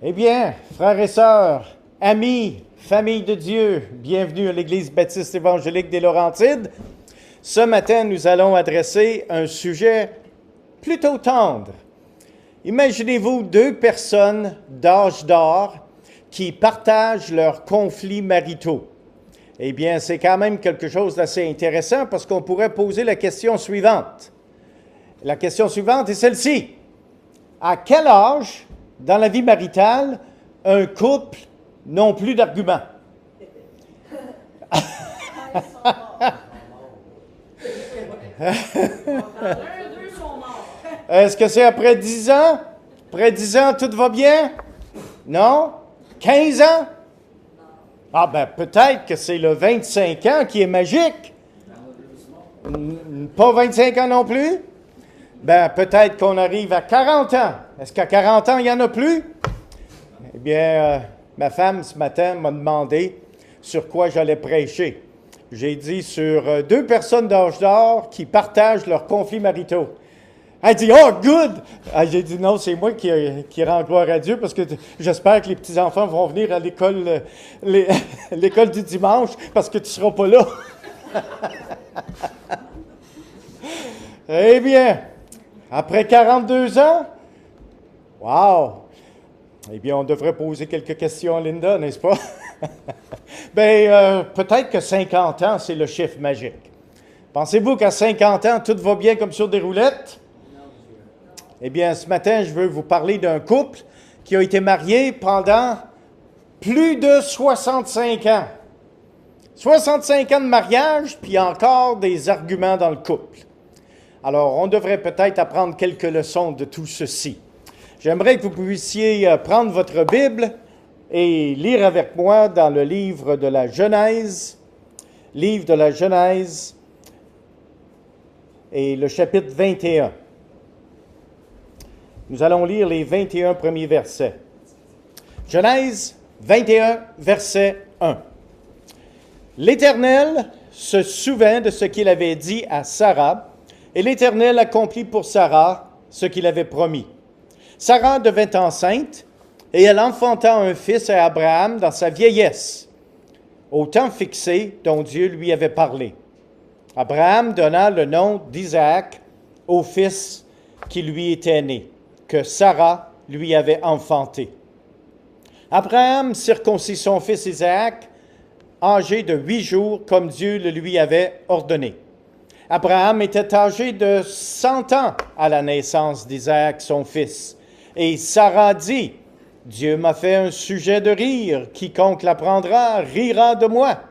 Eh bien, frères et sœurs, amis, famille de Dieu, bienvenue à l'Église baptiste évangélique des Laurentides. Ce matin, nous allons adresser un sujet plutôt tendre. Imaginez-vous deux personnes d'âge d'or qui partagent leurs conflits maritaux. Eh bien, c'est quand même quelque chose d'assez intéressant parce qu'on pourrait poser la question suivante. La question suivante est celle-ci. À quel âge, dans la vie maritale, un couple n'a plus d'arguments? Est-ce que c'est après 10 ans? Après 10 ans, tout va bien? Non? 15 ans? Ah ben, peut-être que c'est le 25 ans qui est magique. Pas 25 ans non plus? Ben, peut-être qu'on arrive à 40 ans. Est-ce qu'à 40 ans, il n'y en a plus? Eh bien, ma femme, ce matin, m'a demandé sur quoi j'allais prêcher. J'ai dit sur deux personnes d'âge d'or qui partagent leurs conflits maritaux. Elle dit « Oh, good! » J'ai dit « Non, c'est moi qui rends gloire à Dieu parce que j'espère que les petits-enfants vont venir à l'école l'école du dimanche parce que tu ne seras pas là. » Eh bien, après 42 ans, wow! Eh bien, on devrait poser quelques questions à Linda, n'est-ce pas? Bien, peut-être que 50 ans, c'est le chiffre magique. Pensez-vous qu'à 50 ans, tout va bien comme sur des roulettes? Eh bien, ce matin, je veux vous parler d'un couple qui a été marié pendant plus de 65 ans. 65 ans de mariage, puis encore des arguments dans le couple. Alors, on devrait peut-être apprendre quelques leçons de tout ceci. J'aimerais que vous puissiez prendre votre Bible et lire avec moi dans le livre de la Genèse, et le chapitre 21. Nous allons lire les 21 premiers versets. Genèse 21, verset 1. L'Éternel se souvint de ce qu'il avait dit à Sarah, et l'Éternel accomplit pour Sarah ce qu'il avait promis. Sarah devint enceinte, et elle enfanta un fils à Abraham dans sa vieillesse, au temps fixé dont Dieu lui avait parlé. Abraham donna le nom d'Isaac au fils qui lui était né, que Sarah lui avait enfanté. Abraham circoncit son fils Isaac, âgé de 8 jours, comme Dieu le lui avait ordonné. Abraham était âgé de 100 ans à la naissance d'Isaac, son fils. Et Sarah dit, « Dieu m'a fait un sujet de rire, quiconque l'apprendra rira de moi. »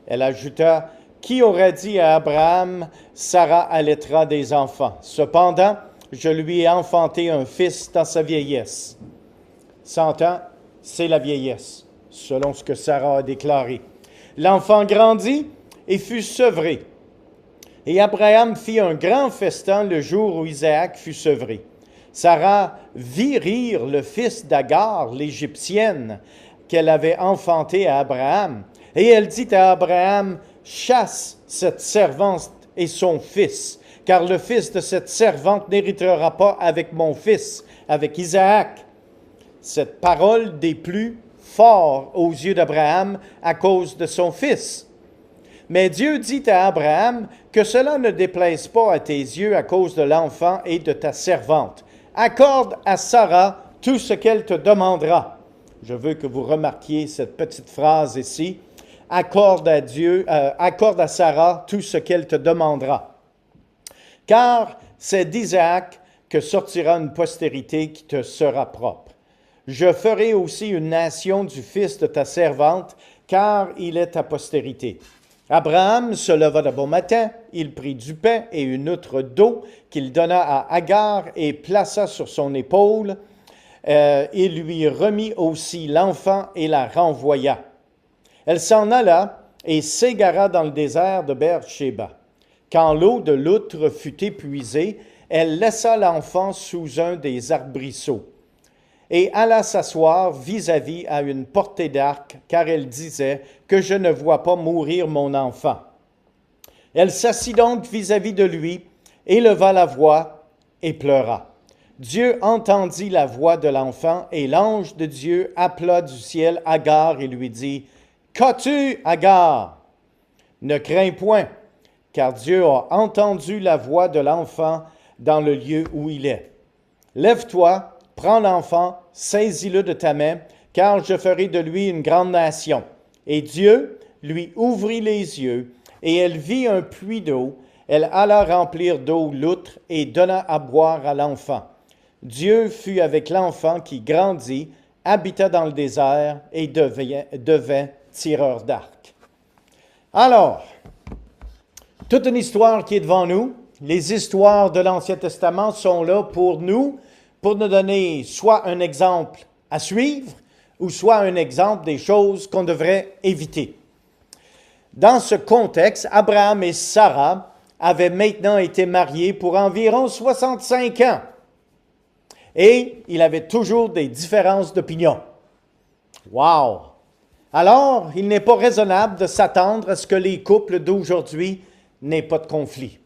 Elle ajouta, « Qui aurait dit à Abraham, Sarah allaitera des enfants? Cependant, je lui ai enfanté un fils dans sa vieillesse. » 100 ans, c'est la vieillesse, selon ce que Sarah a déclaré. L'enfant grandit et fut sevré. Et Abraham fit un grand festin le jour où Isaac fut sevré. Sarah vit rire le fils d'Agar, l'Égyptienne, qu'elle avait enfanté à Abraham. Et elle dit à Abraham, « Chasse cette servante et son fils, car le fils de cette servante n'héritera pas avec mon fils, avec Isaac. » Cette parole déplut fort aux yeux d'Abraham à cause de son fils. Mais Dieu dit à Abraham que cela ne déplaise pas à tes yeux à cause de l'enfant et de ta servante. Accorde à Sarah tout ce qu'elle te demandera. Je veux que vous remarquiez cette petite phrase ici. Accorde à Sarah tout ce qu'elle te demandera. Car c'est d'Isaac que sortira une postérité qui te sera propre. Je ferai aussi une nation du fils de ta servante, car il est ta postérité. Abraham se leva de bon matin, il prit du pain et une outre d'eau qu'il donna à Agar et plaça sur son épaule. Il lui remit aussi l'enfant et la renvoya. Elle s'en alla et s'égara dans le désert de Beer-Shéba. Quand l'eau de l'outre fut épuisée, elle laissa l'enfant sous un des arbrisseaux et alla s'asseoir vis-à-vis à une portée d'arc, car elle disait que je ne vois pas mourir mon enfant. Elle s'assit donc vis-à-vis de lui, éleva la voix et pleura. Dieu entendit la voix de l'enfant et l'ange de Dieu appela du ciel Agar et lui dit, « Qu'as-tu, Agar? Ne crains point, car Dieu a entendu la voix de l'enfant dans le lieu où il est. Lève-toi, prends l'enfant, saisis-le de ta main, car je ferai de lui une grande nation. » Et Dieu lui ouvrit les yeux, et elle vit un puits d'eau. Elle alla remplir d'eau l'outre et donna à boire à l'enfant. Dieu fut avec l'enfant qui grandit, habita dans le désert et devint tireur d'arc. Alors, toute une histoire qui est devant nous. Les histoires de l'Ancien Testament sont là pour nous donner soit un exemple à suivre, ou soit un exemple des choses qu'on devrait éviter. Dans ce contexte, Abraham et Sarah avaient maintenant été mariés pour environ 65 ans. Et il avait toujours des différences d'opinion. Wow! Alors, il n'est pas raisonnable de s'attendre à ce que les couples d'aujourd'hui n'aient pas de conflit.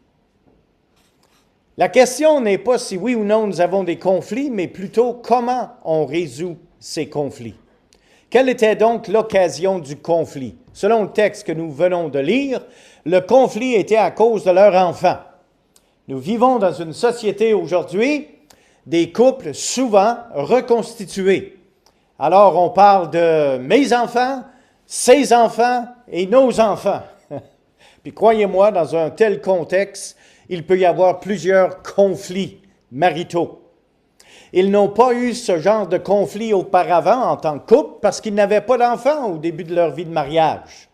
La question n'est pas si oui ou non nous avons des conflits, mais plutôt comment on résout ces conflits. Quelle était donc l'occasion du conflit? Selon le texte que nous venons de lire, le conflit était à cause de leur enfant. Nous vivons dans une société aujourd'hui des couples souvent reconstitués. Alors, on parle de mes enfants, ses enfants et nos enfants. Puis croyez-moi, dans un tel contexte, il peut y avoir plusieurs conflits maritaux. Ils n'ont pas eu ce genre de conflit auparavant en tant que couple parce qu'ils n'avaient pas d'enfants au début de leur vie de mariage.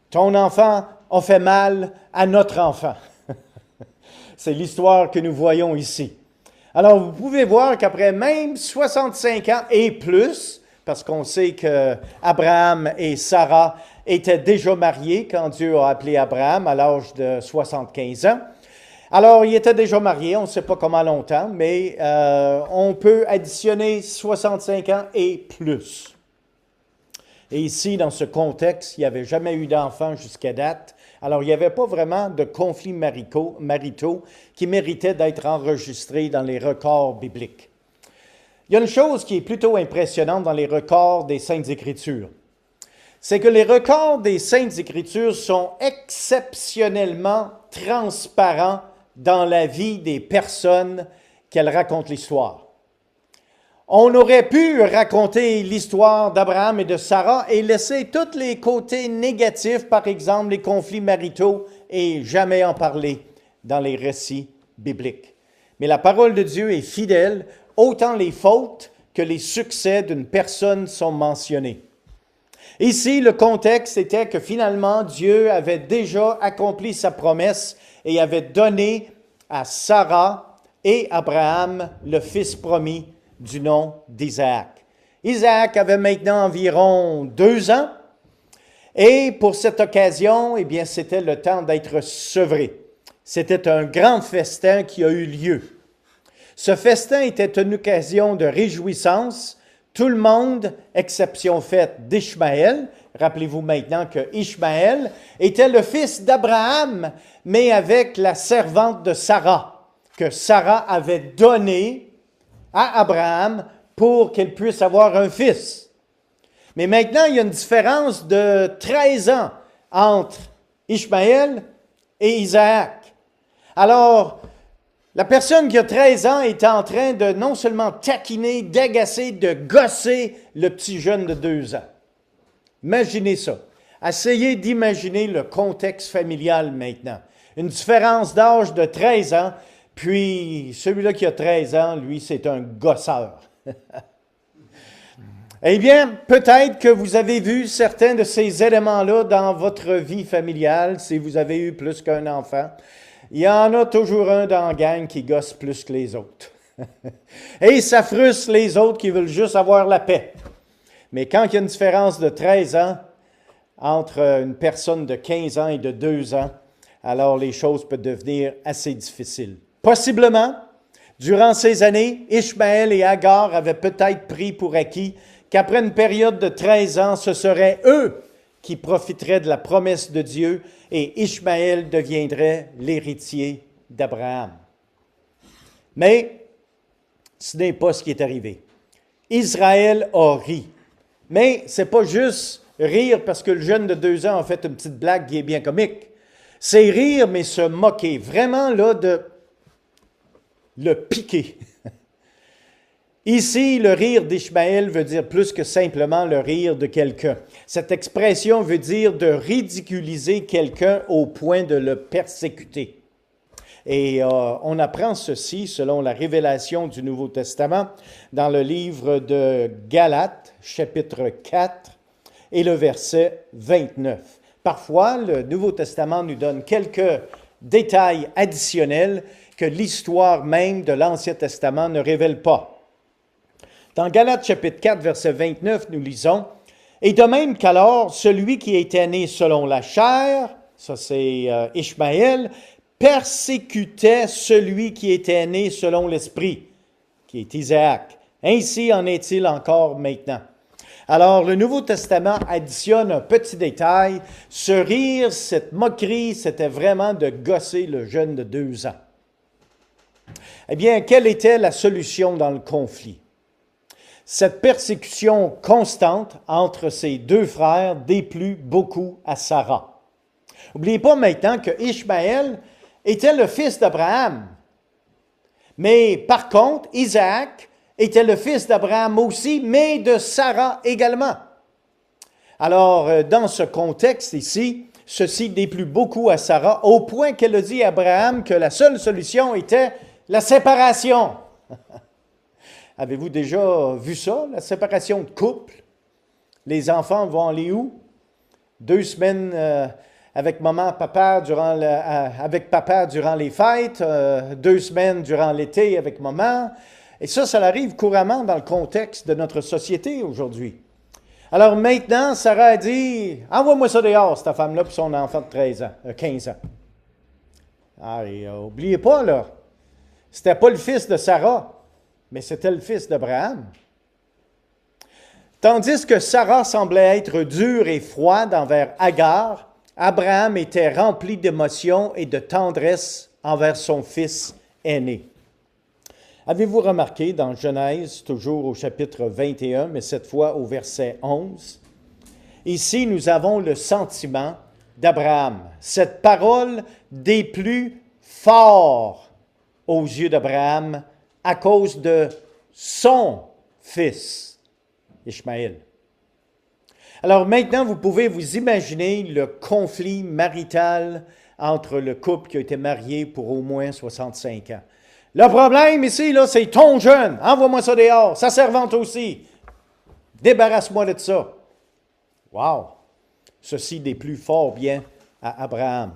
Ton enfant a fait mal à notre enfant. C'est l'histoire que nous voyons ici. Alors, vous pouvez voir qu'après même 65 ans et plus, parce qu'on sait qu'Abraham et Sarah étaient déjà mariés quand Dieu a appelé Abraham à l'âge de 75 ans. Alors, ils étaient déjà mariés, on ne sait pas comment longtemps, mais on peut additionner 65 ans et plus. Et ici, dans ce contexte, il n'y avait jamais eu d'enfant jusqu'à date. Alors, il n'y avait pas vraiment de conflits maritaux qui méritaient d'être enregistrés dans les records bibliques. Il y a une chose qui est plutôt impressionnante dans les records des Saintes Écritures. C'est que les records des Saintes Écritures sont exceptionnellement transparents dans la vie des personnes qu'elles racontent l'histoire. On aurait pu raconter l'histoire d'Abraham et de Sarah et laisser tous les côtés négatifs, par exemple les conflits maritaux, et jamais en parler dans les récits bibliques. Mais la parole de Dieu est fidèle, autant les fautes que les succès d'une personne sont mentionnés. Ici, le contexte était que finalement, Dieu avait déjà accompli sa promesse et avait donné à Sarah et Abraham le fils promis du nom d'Isaac. Isaac avait maintenant environ 2 ans et pour cette occasion, eh bien, c'était le temps d'être sevré. C'était un grand festin qui a eu lieu. Ce festin était une occasion de réjouissance. Tout le monde, exception faite d'Ishmaël, rappelez-vous maintenant que Ishmaël était le fils d'Abraham, mais avec la servante de Sarah, que Sarah avait donnée à Abraham pour qu'il puisse avoir un fils. Mais maintenant, il y a une différence de 13 ans entre Ishmaël et Isaac. Alors, la personne qui a 13 ans est en train de non seulement taquiner, d'agacer, de gosser le petit jeune de 2 ans. Imaginez ça. Essayez d'imaginer le contexte familial maintenant. Une différence d'âge de 13 ans, puis celui-là qui a 13 ans, lui, c'est un gosseur. Eh bien, peut-être que vous avez vu certains de ces éléments-là dans votre vie familiale, si vous avez eu plus qu'un enfant. Il y en a toujours un dans la gang qui gosse plus que les autres. Et ça frustre les autres qui veulent juste avoir la paix. Mais quand il y a une différence de 13 ans entre une personne de 15 ans et de 2 ans, alors les choses peuvent devenir assez difficiles. Possiblement, durant ces années, Ishmaël et Agar avaient peut-être pris pour acquis qu'après une période de 13 ans, ce seraient eux qui profiteraient de la promesse de Dieu et Ishmaël deviendrait l'héritier d'Abraham. Mais Ce n'est pas ce qui est arrivé. Israël a ri. Mais ce n'est pas juste rire parce que le jeune de 2 ans a fait une petite blague qui est bien comique. C'est rire, mais se moquer. Vraiment, là, de le piquer. Ici, le rire d'Ishmaël veut dire plus que simplement le rire de quelqu'un. Cette expression veut dire de ridiculiser quelqu'un au point de le persécuter. Et on apprend ceci selon la révélation du Nouveau Testament dans le livre de Galates, chapitre 4, et le verset 29. Parfois, le Nouveau Testament nous donne quelques détails additionnels que l'histoire même de l'Ancien Testament ne révèle pas. Dans Galates chapitre 4, verset 29, nous lisons « Et de même qu'alors, celui qui était né selon la chair, ça c'est Ishmaël, persécutait celui qui était né selon l'esprit, qui est Isaac. Ainsi en est-il encore maintenant. » Alors, le Nouveau Testament additionne un petit détail. Ce rire, cette moquerie, c'était vraiment de gosser le jeune de 2 ans. Eh bien, quelle était la solution dans le conflit? Cette persécution constante entre ces 2 frères déplut beaucoup à Sarah. N'oubliez pas maintenant que Ishmaël était le fils d'Abraham. Mais par contre, Isaac était le fils d'Abraham aussi, mais de Sarah également. Alors, dans ce contexte ici, ceci déplut beaucoup à Sarah, au point qu'elle a dit à Abraham que la seule solution était la séparation. Avez-vous déjà vu ça, la séparation de couple? Les enfants vont aller où? 2 semaines avec maman, papa avec papa durant les fêtes, 2 semaines durant l'été avec maman. Et ça arrive couramment dans le contexte de notre société aujourd'hui. Alors maintenant, Sarah a dit, « Envoie-moi ça dehors, cette femme-là, puis son enfant de 15 ans. » Ah, et n'oubliez pas, là, c'était pas le fils de Sarah, mais c'était le fils d'Abraham. Tandis que Sarah semblait être dure et froide envers Agar, Abraham était rempli d'émotion et de tendresse envers son fils aîné. Avez-vous remarqué dans Genèse, toujours au chapitre 21, mais cette fois au verset 11, ici nous avons le sentiment d'Abraham. Cette parole déplut fort aux yeux d'Abraham à cause de son fils, Ishmaël. Alors maintenant, vous pouvez vous imaginer le conflit marital entre le couple qui a été marié pour au moins 65 ans. Le problème ici, là, c'est ton jeune. Envoie-moi ça dehors. Sa servante aussi. Débarrasse-moi de ça. Wow! Ceci déplut fort bien à Abraham.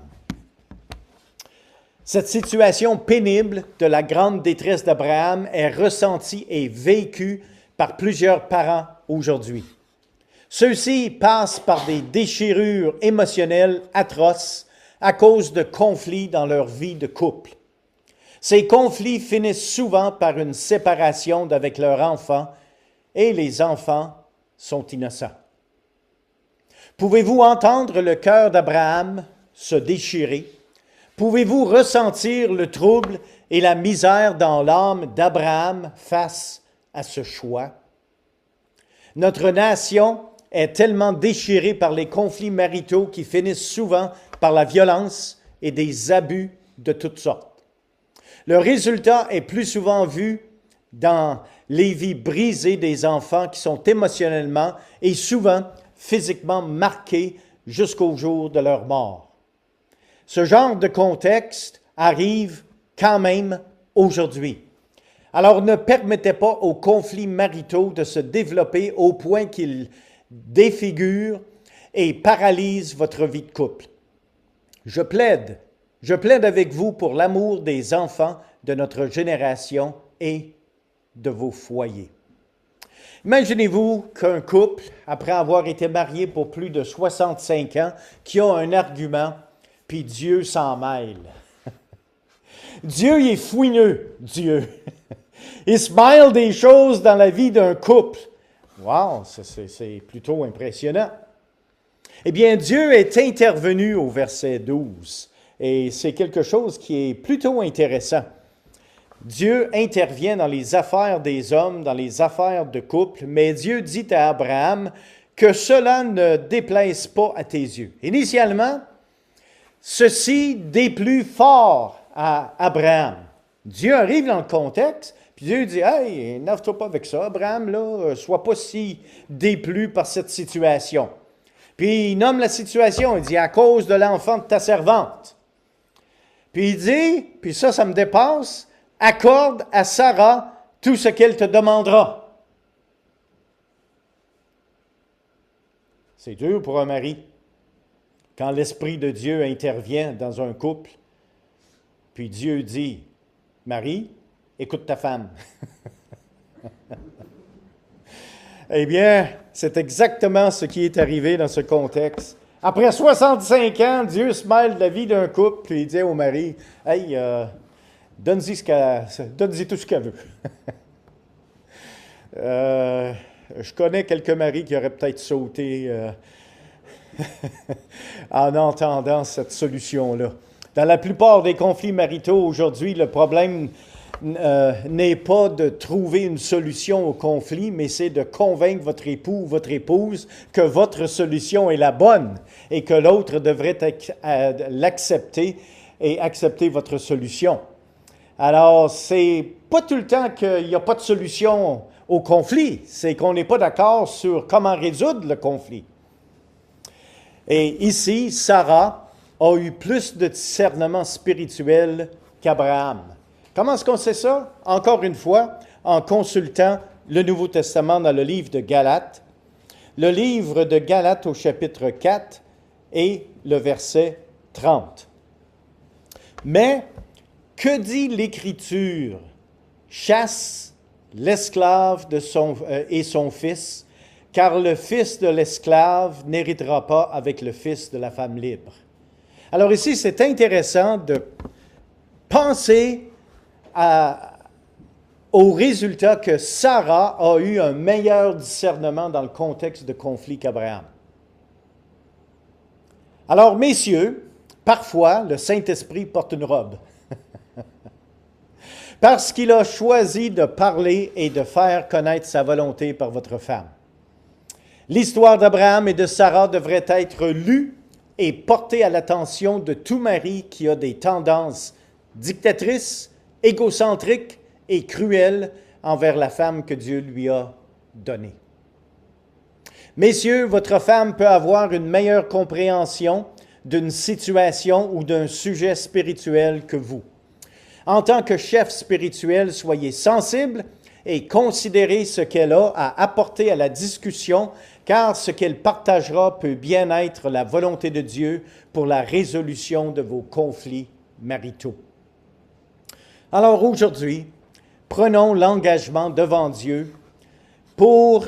Cette situation pénible de la grande détresse d'Abraham est ressentie et vécue par plusieurs parents aujourd'hui. Ceux-ci passent par des déchirures émotionnelles atroces à cause de conflits dans leur vie de couple. Ces conflits finissent souvent par une séparation d'avec leurs enfants et les enfants sont innocents. Pouvez-vous entendre le cœur d'Abraham se déchirer? Pouvez-vous ressentir le trouble et la misère dans l'âme d'Abraham face à ce choix? Notre nation est tellement déchirée par les conflits maritaux qui finissent souvent par la violence et des abus de toutes sortes. Le résultat est plus souvent vu dans les vies brisées des enfants qui sont émotionnellement et souvent physiquement marqués jusqu'au jour de leur mort. Ce genre de contexte arrive quand même aujourd'hui. Alors ne permettez pas aux conflits maritaux de se développer au point qu'ils défigurent et paralysent votre vie de couple. Je plaide avec vous pour l'amour des enfants de notre génération et de vos foyers. Imaginez-vous qu'un couple, après avoir été marié pour plus de 65 ans, qui a un argument, puis Dieu s'en mêle. Dieu, il est fouineux, Dieu. Il se mêle des choses dans la vie d'un couple. Wow, c'est plutôt impressionnant. Eh bien, Dieu est intervenu au verset 12. Et c'est quelque chose qui est plutôt intéressant. Dieu intervient dans les affaires des hommes, dans les affaires de couple, mais Dieu dit à Abraham que cela ne déplaise pas à tes yeux. Initialement, ceci déplut fort à Abraham. Dieu arrive dans le contexte, puis Dieu dit « Hey, n'énerve-toi pas avec ça, Abraham, là, sois pas si déplu par cette situation. » Puis il nomme la situation, il dit « À cause de l'enfant de ta servante. » Puis il dit, puis ça me dépasse, « Accorde à Sarah tout ce qu'elle te demandera. » C'est dur pour un mari quand l'Esprit de Dieu intervient dans un couple, puis Dieu dit, « Marie, écoute ta femme. » Eh bien, c'est exactement ce qui est arrivé dans ce contexte. Après 65 ans, Dieu se mêle de la vie d'un couple, puis il dit au mari, « Hey, donne-y tout ce qu'elle veut. » Je connais quelques maris qui auraient peut-être sauté en entendant cette solution-là. Dans la plupart des conflits maritaux aujourd'hui, le problème n'est pas de trouver une solution au conflit, mais c'est de convaincre votre époux ou votre épouse que votre solution est la bonne et que l'autre devrait l'accepter et accepter votre solution. Alors, c'est pas tout le temps qu'il n'y a pas de solution au conflit, c'est qu'on n'est pas d'accord sur comment résoudre le conflit. Et ici, Sarah a eu plus de discernement spirituel qu'Abraham. Comment est-ce qu'on sait ça? Encore une fois, en consultant le Nouveau Testament dans le livre de Galates. Le livre de Galates au chapitre 4 et le verset 30. Mais, que dit l'Écriture? Chasse l'esclave et son fils, car le fils de l'esclave n'héritera pas avec le fils de la femme libre. Alors ici, c'est intéressant de penser au résultat que Sarah a eu un meilleur discernement dans le contexte de conflit qu'Abraham. Alors, messieurs, parfois, le Saint-Esprit porte une robe. Parce qu'il a choisi de parler et de faire connaître sa volonté par votre femme. L'histoire d'Abraham et de Sarah devrait être lue et portée à l'attention de tout mari qui a des tendances dictatrices, égocentriques et cruelles envers la femme que Dieu lui a donnée. Messieurs, votre femme peut avoir une meilleure compréhension d'une situation ou d'un sujet spirituel que vous. En tant que chef spirituel, soyez sensible et considérez ce qu'elle a à apporter à la discussion, car ce qu'elle partagera peut bien être la volonté de Dieu pour la résolution de vos conflits maritaux. Alors aujourd'hui, prenons l'engagement devant Dieu pour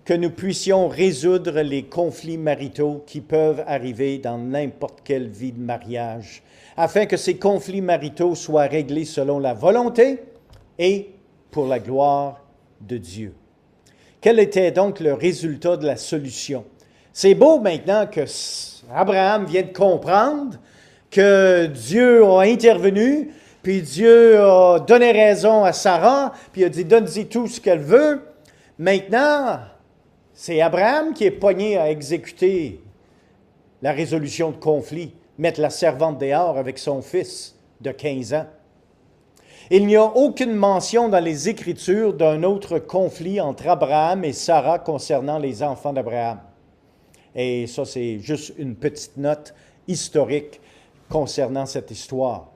que nous puissions résoudre les conflits maritaux qui peuvent arriver dans n'importe quelle vie de mariage, afin que ces conflits maritaux soient réglés selon la volonté et pour la gloire de Dieu. Quel était donc le résultat de la solution? C'est beau maintenant que Abraham vient de comprendre que Dieu a intervenu, puis Dieu a donné raison à Sarah, puis il a dit « donne-y tout ce qu'elle veut ». Maintenant, c'est Abraham qui est pogné à exécuter la résolution de conflit, mettre la servante dehors avec son fils de 15 ans. Il n'y a aucune mention dans les Écritures d'un autre conflit entre Abraham et Sarah concernant les enfants d'Abraham. Et ça, c'est juste une petite note historique concernant cette histoire.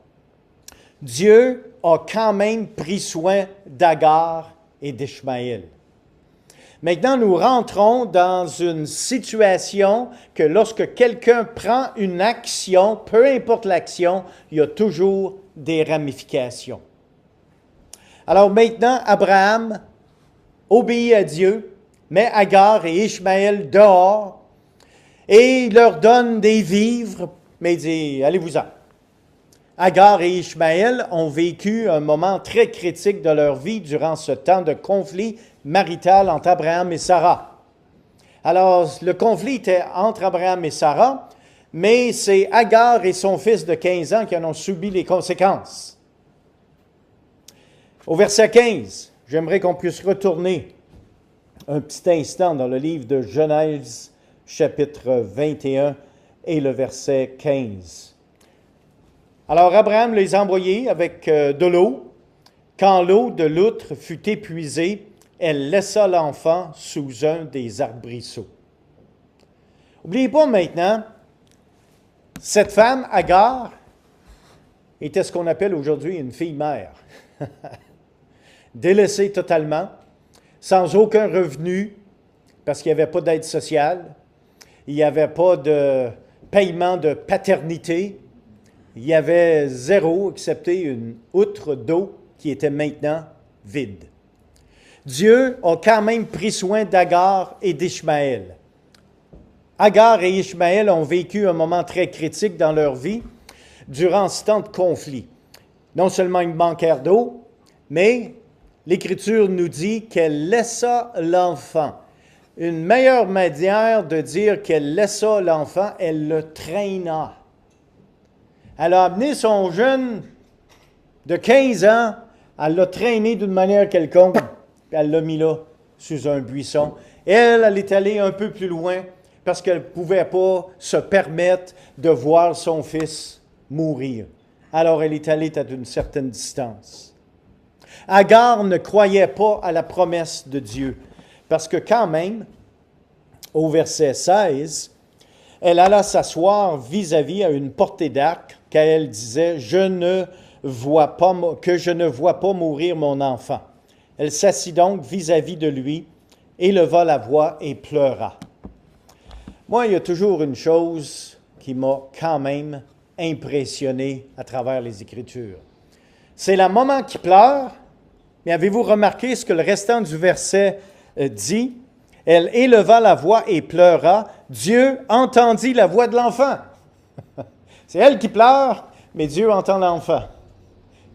Dieu a quand même pris soin d'Agar et d'Ishmaël. Maintenant, nous rentrons dans une situation que lorsque quelqu'un prend une action, peu importe l'action, il y a toujours des ramifications. Alors maintenant, Abraham obéit à Dieu, met Agar et Ishmaël dehors et il leur donne des vivres, mais il dit « allez-vous-en ». Agar et Ishmaël ont vécu un moment très critique de leur vie durant ce temps de conflit marital entre Abraham et Sarah. Alors, le conflit était entre Abraham et Sarah, mais c'est Agar et son fils de 15 ans qui en ont subi les conséquences. Au verset 15, j'aimerais qu'on puisse retourner un petit instant dans le livre de Genèse, chapitre 21 et le verset 15. Alors Abraham les a envoyés avec de l'eau. Quand l'eau de l'outre fut épuisée, elle laissa l'enfant sous un des arbrisseaux. N'oubliez pas maintenant, cette femme, Agar, était ce qu'on appelle aujourd'hui une fille-mère. Délaissée totalement, sans aucun revenu, parce qu'il n'y avait pas d'aide sociale, il n'y avait pas de paiement de paternité, il y avait zéro, excepté une outre d'eau qui était maintenant vide. Dieu a quand même pris soin d'Agar et d'Ishmaël. Agar et Ishmaël ont vécu un moment très critique dans leur vie durant ce temps de conflit. Non seulement ils manquèrent d'eau, mais l'Écriture nous dit qu'elle laissa l'enfant. Une meilleure manière de dire qu'elle laissa l'enfant, elle le traîna. Elle a amené son jeune de 15 ans, elle l'a traîné d'une manière quelconque, puis elle l'a mis là, sous un buisson. Elle est allée un peu plus loin parce qu'elle ne pouvait pas se permettre de voir son fils mourir. Alors elle est allée à une certaine distance. Agar ne croyait pas à la promesse de Dieu, parce que quand même, au verset 16, elle alla s'asseoir vis-à-vis à une portée d'arc, car elle disait, que je ne vois pas mourir mon enfant. Elle s'assit donc vis-à-vis de lui, éleva la voix et pleura. Moi, il y a toujours une chose qui m'a quand même impressionné à travers les Écritures. C'est la maman qui pleure, mais avez-vous remarqué ce que le restant du verset dit? Elle éleva la voix et pleura. Dieu entendit la voix de l'enfant. C'est elle qui pleure, mais Dieu entend l'enfant,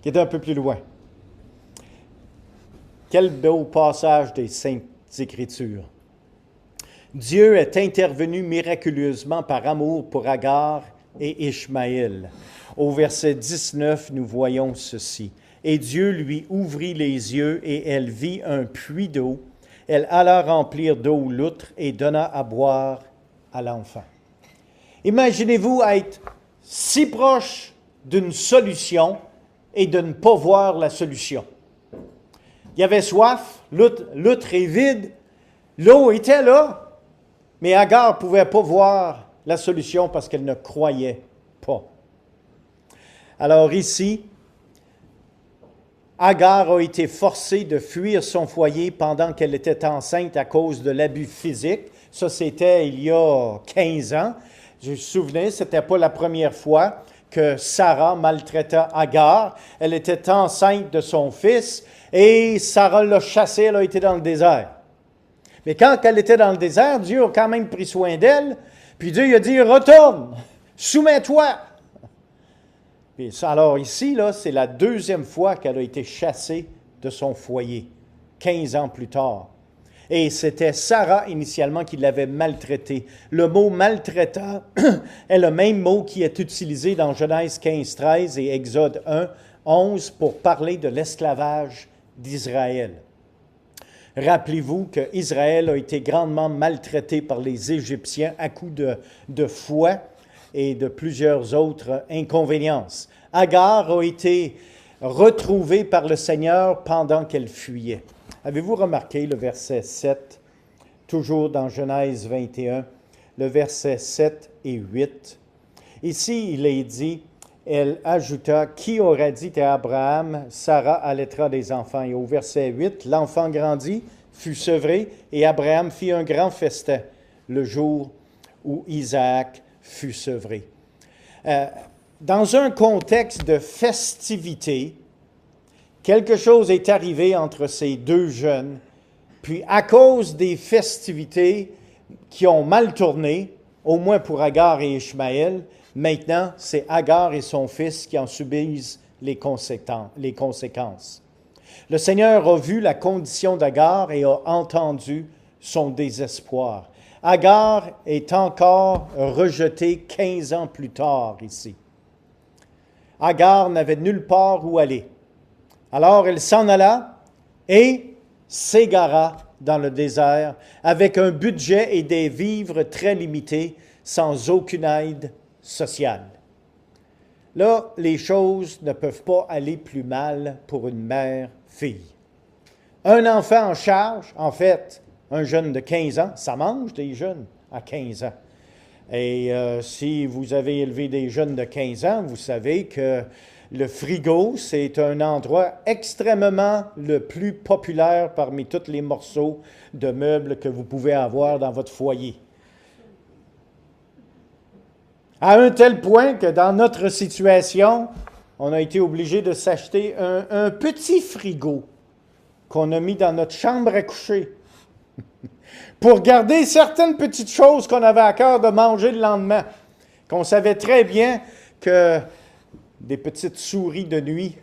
qui est un peu plus loin. Quel beau passage des Saintes Écritures. Dieu est intervenu miraculeusement par amour pour Agar et Ishmaël. Au verset 19, nous voyons ceci. Et Dieu lui ouvrit les yeux et elle vit un puits d'eau. Elle alla remplir d'eau l'outre et donna à boire à l'enfant. Imaginez-vous être si proche d'une solution et de ne pas voir la solution. Il y avait soif, l'outre est vide, l'eau était là, mais Agar ne pouvait pas voir la solution parce qu'elle ne croyait pas. Alors ici, Agar a été forcée de fuir son foyer pendant qu'elle était enceinte à cause de l'abus physique. Ça, c'était il y a 15 ans. Je me souvenais, ce n'était pas la première fois que Sarah maltraita Agar. Elle était enceinte de son fils et Sarah l'a chassée, elle a été dans le désert. Mais quand elle était dans le désert, Dieu a quand même pris soin d'elle, puis Dieu lui a dit « Retourne, soumets-toi ». Alors ici, là, c'est la deuxième fois qu'elle a été chassée de son foyer, 15 ans plus tard. Et c'était Sarah initialement qui l'avait maltraitée. Le mot « maltraita » est le même mot qui est utilisé dans Genèse 15, 13 et Exode 1, 11 pour parler de l'esclavage d'Israël. Rappelez-vous qu'Israël a été grandement maltraité par les Égyptiens à coups de fouet et de plusieurs autres inconvéniences. Agar a été retrouvée par le Seigneur pendant qu'elle fuyait. Avez-vous remarqué le verset 7, toujours dans Genèse 21, le verset 7 et 8? Ici, il est dit, elle ajouta, « Qui aurait dit à Abraham, Sarah allaitera des enfants? » Et au verset 8, « L'enfant grandit, fut sevré, et Abraham fit un grand festin le jour où Isaac fut sevré. » Dans un contexte de festivité, quelque chose est arrivé entre ces deux jeunes, puis à cause des festivités qui ont mal tourné, au moins pour Agar et Ishmaël, maintenant, c'est Agar et son fils qui en subissent les conséquences. Le Seigneur a vu la condition d'Agar et a entendu son désespoir. Agar est encore rejetée 15 ans plus tard ici. Agar n'avait nulle part où aller. Alors elle s'en alla et s'égara dans le désert avec un budget et des vivres très limités, sans aucune aide sociale. Là, les choses ne peuvent pas aller plus mal pour une mère-fille. Un enfant en charge, en fait, un jeune de 15 ans, ça mange des jeunes à 15 ans. Et si vous avez élevé des jeunes de 15 ans, vous savez que le frigo, c'est un endroit extrêmement le plus populaire parmi tous les morceaux de meubles que vous pouvez avoir dans votre foyer. À un tel point que dans notre situation, on a été obligé de s'acheter un petit frigo qu'on a mis dans notre chambre à coucher pour garder certaines petites choses qu'on avait à cœur de manger le lendemain, qu'on savait très bien que des petites souris de nuit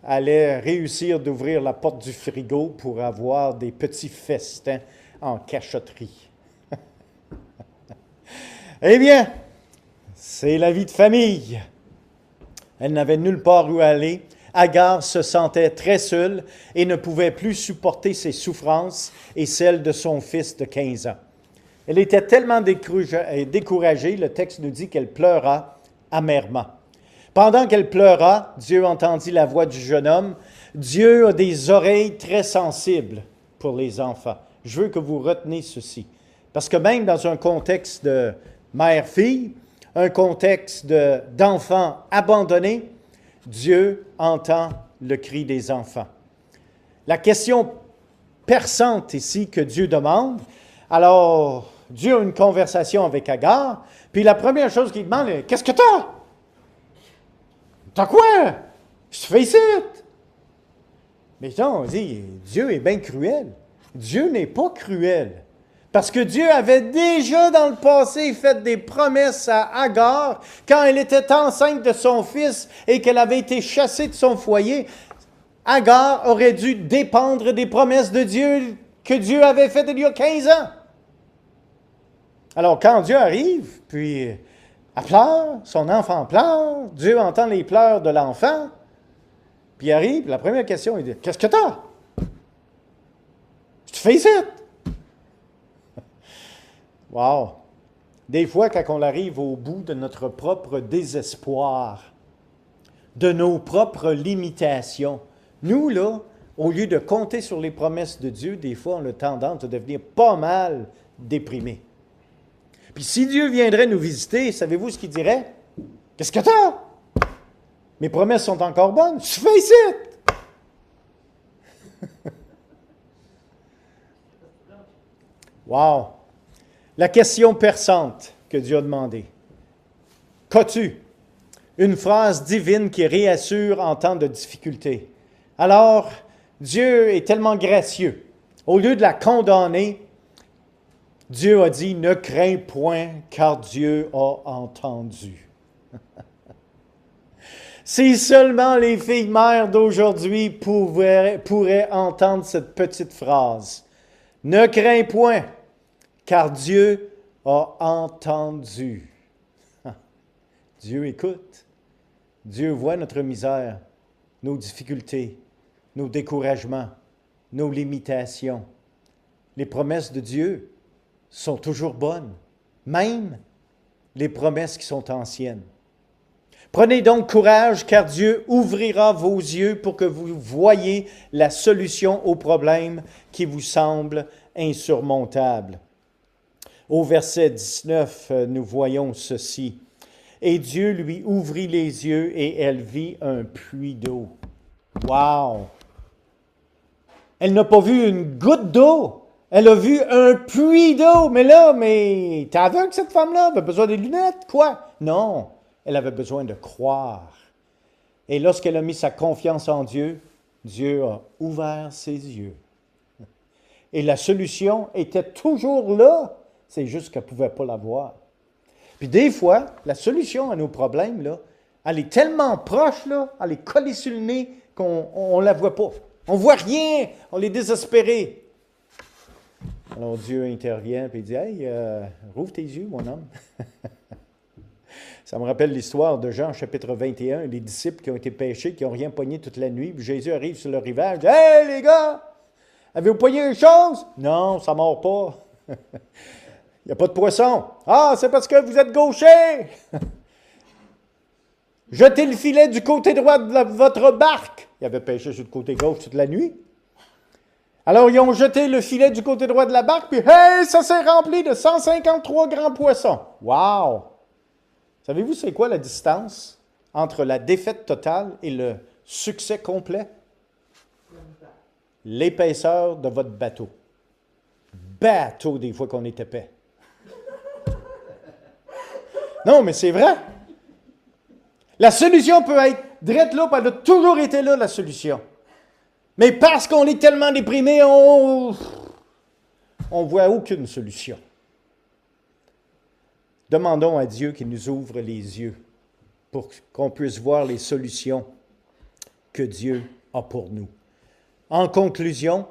allaient réussir d'ouvrir la porte du frigo pour avoir des petits festins en cachotterie. Eh bien, c'est la vie de famille. Elle n'avait nulle part où aller. Agar se sentait très seule et ne pouvait plus supporter ses souffrances et celles de son fils de 15 ans. Elle était tellement découragée, le texte nous dit qu'elle pleura amèrement. Pendant qu'elle pleura, Dieu entendit la voix du jeune homme. Dieu a des oreilles très sensibles pour les enfants. Je veux que vous reteniez ceci. Parce que même dans un contexte de mère-fille, un contexte d'enfants abandonnés, Dieu entend le cri des enfants. La question perçante ici que Dieu demande, alors Dieu a une conversation avec Agar, puis la première chose qu'il demande est « Qu'est-ce que t'as? T'as quoi? Je te fais ici? » Mais non, on dit « Dieu est bien cruel. » Dieu n'est pas cruel. Parce que Dieu avait déjà dans le passé fait des promesses à Agar quand elle était enceinte de son fils et qu'elle avait été chassée de son foyer. Agar aurait dû dépendre des promesses de Dieu que Dieu avait faites il y a 15 ans. Alors quand Dieu arrive, puis elle pleure, son enfant pleure, Dieu entend les pleurs de l'enfant, puis il arrive, la première question, il dit « Qu'est-ce que t'as? Je te fais ici? » Wow! Des fois, quand on arrive au bout de notre propre désespoir, de nos propres limitations, nous, là, au lieu de compter sur les promesses de Dieu, des fois, on a tendance à devenir pas mal déprimé. Puis si Dieu viendrait nous visiter, savez-vous ce qu'il dirait? « Qu'est-ce que t'as? Mes promesses sont encore bonnes. Je fais ici! » Wow! La question perçante que Dieu a demandée. Qu'as-tu? Une phrase divine qui réassure en temps de difficulté. Alors, Dieu est tellement gracieux. Au lieu de la condamner, Dieu a dit, ne crains point, car Dieu a entendu. Si seulement les filles mères d'aujourd'hui pourraient entendre cette petite phrase. Ne crains point, car Dieu a entendu. Dieu écoute. Dieu voit notre misère, nos difficultés, nos découragements, nos limitations. Les promesses de Dieu sont toujours bonnes, même les promesses qui sont anciennes. Prenez donc courage, car Dieu ouvrira vos yeux pour que vous voyiez la solution aux problèmes qui vous semblent insurmontables. Au verset 19, nous voyons ceci. « Et Dieu lui ouvrit les yeux et elle vit un puits d'eau. » Wow! Elle n'a pas vu une goutte d'eau. Elle a vu un puits d'eau. Mais t'es aveugle cette femme-là? Elle avait besoin des lunettes? Quoi? Non, elle avait besoin de croire. Et lorsqu'elle a mis sa confiance en Dieu, Dieu a ouvert ses yeux. Et la solution était toujours là. C'est juste qu'elle ne pouvait pas la voir. Puis des fois, la solution à nos problèmes, là, elle est tellement proche, là, elle est collée sur le nez qu'on ne la voit pas. On ne voit rien, on est désespéré. Alors Dieu intervient et dit « Hey, rouvre tes yeux, mon homme. » Ça me rappelle l'histoire de Jean, chapitre 21, les disciples qui ont été pêchés, qui n'ont rien pogné toute la nuit. Puis Jésus arrive sur le rivage. « Hey, les gars! Avez-vous pogné une chose? »« Non, ça ne mord pas. Il n'y a pas de poisson. »« Ah, c'est parce que vous êtes gaucher! » « Jetez le filet du côté droit de votre barque. » Ils avaient pêché sur le côté gauche toute la nuit. Alors, ils ont jeté le filet du côté droit de la barque, puis hey, ça s'est rempli de 153 grands poissons. Wow! Savez-vous c'est quoi la distance entre la défaite totale et le succès complet? L'épaisseur de votre bateau. Bateau, des fois qu'on est épais. Non, mais c'est vrai. La solution peut être drette là, puis elle a toujours été là, la solution. Mais parce qu'on est tellement déprimé, on voit aucune solution. Demandons à Dieu qu'il nous ouvre les yeux pour qu'on puisse voir les solutions que Dieu a pour nous. En conclusion,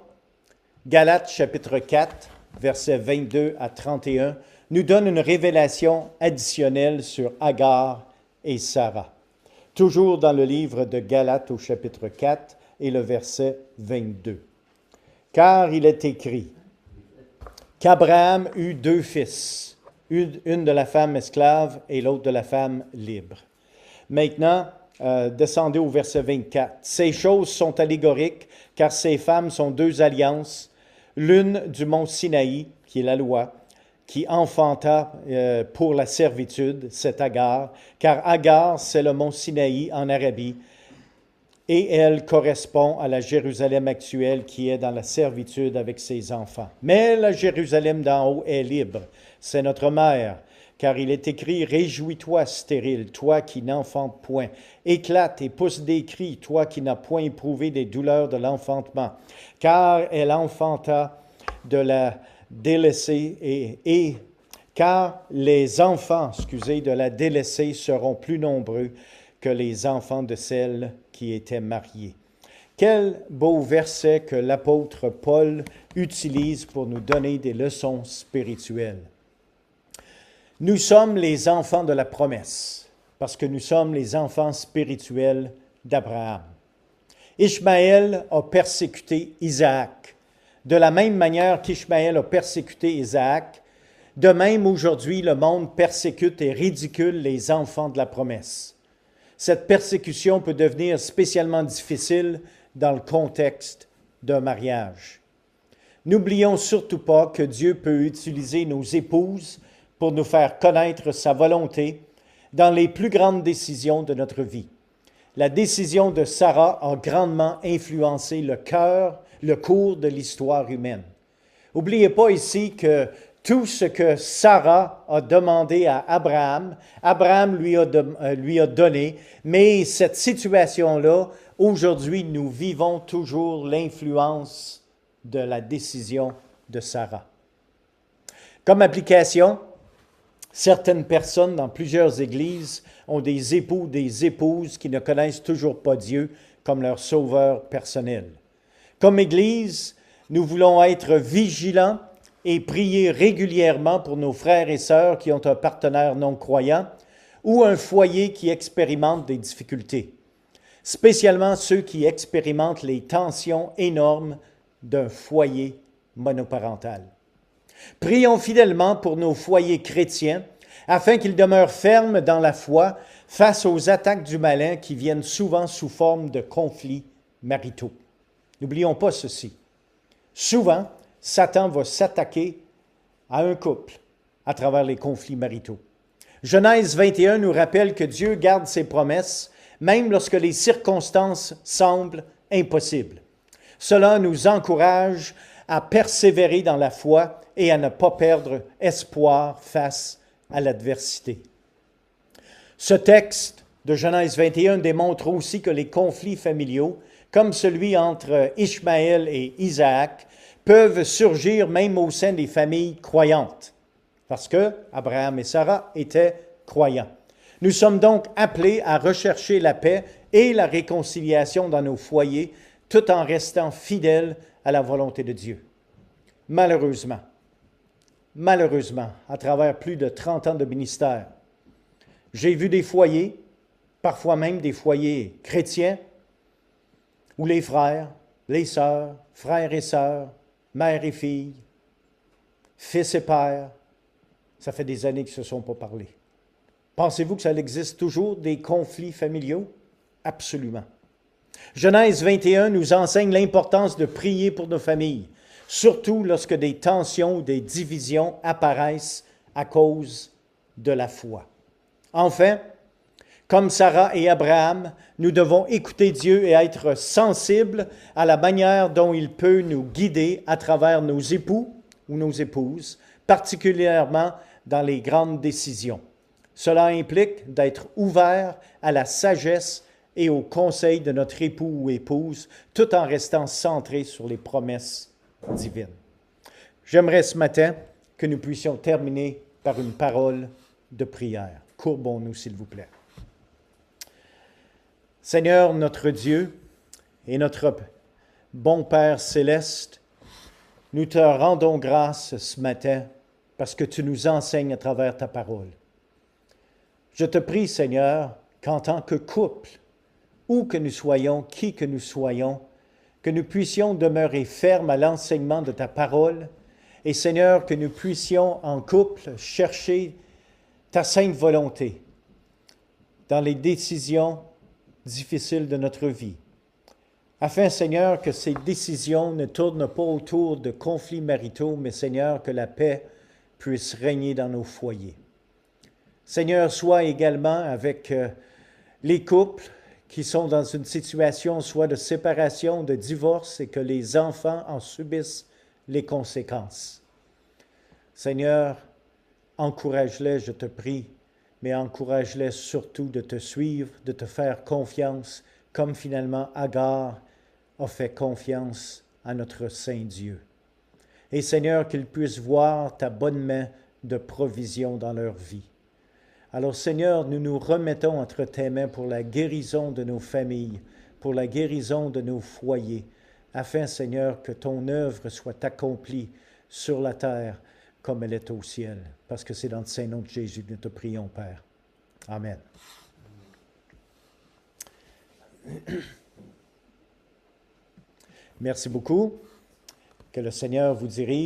Galates chapitre 4, versets 22 à 31, nous donne une révélation additionnelle sur Agar et Sarah. Toujours dans le livre de Galates au chapitre 4 et le verset 22. « Car il est écrit qu'Abraham eut deux fils, une de la femme esclave et l'autre de la femme libre. » Maintenant, descendez au verset 24. « Ces choses sont allégoriques, car ces femmes sont deux alliances, l'une du mont Sinaï, qui est la loi, qui enfanta pour la servitude, c'est Agar, car Agar, c'est le mont Sinaï en Arabie, et elle correspond à la Jérusalem actuelle qui est dans la servitude avec ses enfants. Mais la Jérusalem d'en haut est libre, c'est notre mère, car il est écrit, « Réjouis-toi, stérile, toi qui n'enfantes point. Éclate et pousse des cris, toi qui n'as point éprouvé des douleurs de l'enfantement. Car elle enfanta de la délaissée et car les enfants, de la délaissée seront plus nombreux que les enfants de celle qui étaient mariées. » Quel beau verset que l'apôtre Paul utilise pour nous donner des leçons spirituelles. Nous sommes les enfants de la promesse, parce que nous sommes les enfants spirituels d'Abraham. Ishmaël a persécuté Isaac. De la même manière qu'Ishmaël a persécuté Isaac, de même aujourd'hui, le monde persécute et ridicule les enfants de la promesse. Cette persécution peut devenir spécialement difficile dans le contexte d'un mariage. N'oublions surtout pas que Dieu peut utiliser nos épouses pour nous faire connaître sa volonté dans les plus grandes décisions de notre vie. La décision de Sarah a grandement influencé le cours de l'histoire humaine. N'oubliez pas ici que tout ce que Sarah a demandé à Abraham, Abraham lui a donné, mais cette situation-là, aujourd'hui, nous vivons toujours l'influence de la décision de Sarah. Comme application, certaines personnes dans plusieurs églises ont des époux, des épouses qui ne connaissent toujours pas Dieu comme leur sauveur personnel. Comme Église, nous voulons être vigilants et prier régulièrement pour nos frères et sœurs qui ont un partenaire non-croyant ou un foyer qui expérimente des difficultés, spécialement ceux qui expérimentent les tensions énormes d'un foyer monoparental. Prions fidèlement pour nos foyers chrétiens afin qu'ils demeurent fermes dans la foi face aux attaques du malin qui viennent souvent sous forme de conflits maritaux. N'oublions pas ceci. Souvent, Satan va s'attaquer à un couple à travers les conflits maritaux. Genèse 21 nous rappelle que Dieu garde ses promesses, même lorsque les circonstances semblent impossibles. Cela nous encourage à persévérer dans la foi et à ne pas perdre espoir face à l'adversité. Ce texte de Genèse 21 démontre aussi que les conflits familiaux, comme celui entre Ishmaël et Isaac, peuvent surgir même au sein des familles croyantes, parce que Abraham et Sarah étaient croyants. Nous sommes donc appelés à rechercher la paix et la réconciliation dans nos foyers, tout en restant fidèles à la volonté de Dieu. Malheureusement, à travers plus de 30 ans de ministère, J'ai vu des foyers, parfois même des foyers chrétiens, où les frères, les sœurs, frères et sœurs, mères et filles, fils et pères, ça fait des années qu'ils ne se sont pas parlé. Pensez-vous que ça existe toujours des conflits familiaux? Absolument. Genèse 21 nous enseigne l'importance de prier pour nos familles, surtout lorsque des tensions ou des divisions apparaissent à cause de la foi. Enfin, comme Sarah et Abraham, nous devons écouter Dieu et être sensibles à la manière dont il peut nous guider à travers nos époux ou nos épouses, particulièrement dans les grandes décisions. Cela implique d'être ouvert à la sagesse et aux conseils de notre époux ou épouse, tout en restant centré sur les promesses divines. J'aimerais ce matin que nous puissions terminer par une parole de prière. Courbons-nous, s'il vous plaît. Seigneur, notre Dieu et notre bon Père céleste, nous te rendons grâce ce matin parce que tu nous enseignes à travers ta parole. Je te prie, Seigneur, qu'en tant que couple, où que nous soyons, qui que nous soyons, que nous puissions demeurer fermes à l'enseignement de ta parole et, Seigneur, que nous puissions en couple chercher ta sainte volonté dans les décisions difficiles de notre vie, afin, Seigneur, que ces décisions ne tournent pas autour de conflits maritaux, mais, Seigneur, que la paix puisse régner dans nos foyers. Seigneur, sois également avec les couples qui sont dans une situation soit de séparation, de divorce, et que les enfants en subissent les conséquences. Seigneur, encourage-les, je te prie, mais encourage-les surtout de te suivre, de te faire confiance, comme finalement Agar a fait confiance à notre Saint Dieu. Et Seigneur, qu'ils puissent voir ta bonne main de provision dans leur vie. Alors Seigneur, nous nous remettons entre tes mains pour la guérison de nos familles, pour la guérison de nos foyers, afin, Seigneur, que ton œuvre soit accomplie sur la terre comme elle est au ciel. Parce que c'est dans le saint nom de Jésus que nous te prions, Père. Amen. Merci beaucoup. Que le Seigneur vous dirige.